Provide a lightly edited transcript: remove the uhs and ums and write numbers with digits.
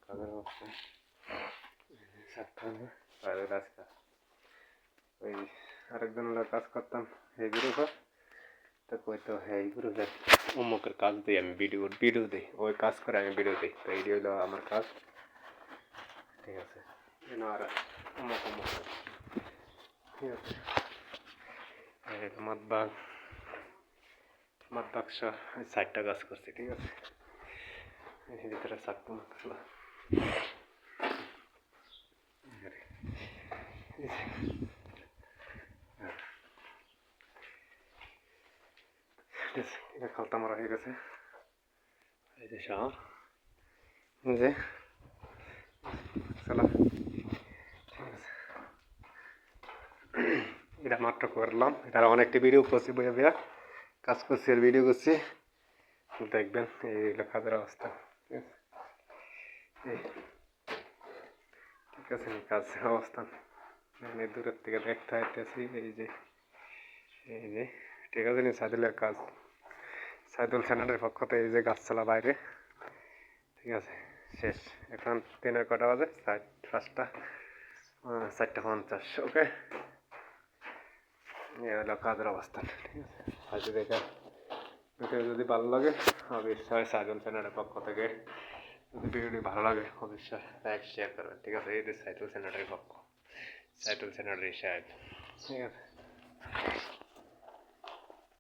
কাজের অবস্থা বাইরের রাস্তা ওই আরেকজন কাজ করতাম এই গ্রুপে তো কইতো এই গ্রুপে অমুকের কাজ দিই আমি ভিডিও দিই ওই কাজ করে আমি ভিডিও দিই তো এই হলো আমার কাজ ঠিক আছে আর অমুক অমুক ঠিক আছে মাতবাগ সহ 60টা কাজ করছি ঠিক আছে এর ভিতরে চাকু মাখলা এটা খালতা মারা হয়ে গেছে এই যে শাওয়ার এই যে চলা ঠিক আছে এটা মাত্র করলাম এটা অনেকটা ভিডিও করছি বইয়া বইয়া কাজ করছি আর ভিডিও করছি দেখবেন এই কাজের অবস্থা ঠিক আছে কাজের অবস্থান অনেক দূরের থেকে দেখতে হইতেছি এই যে ঠিক আছে নি সাইদুলের কাজ সাইদুল সেনারের পক্ষ থেকে এই যে গাছতলা বাইরে ঠিক আছে শেষ এখন দিনের কটা বাজে 4:50 ওকে এই হলো কাজের অবস্থান ঠিক আছে আজকে দেখা ভিডিও যদি ভালো লাগে অবশ্যই সাইদুল সেনারের পক্ষ থেকে যদি ভিডিওটি ভালো লাগে অবশ্যই লাইক শেয়ার করবেন ঠিক আছে এই যে সাইদুল সেনারের পক্ষ সাইদুল সেনারের সাহেব ঠিক আছে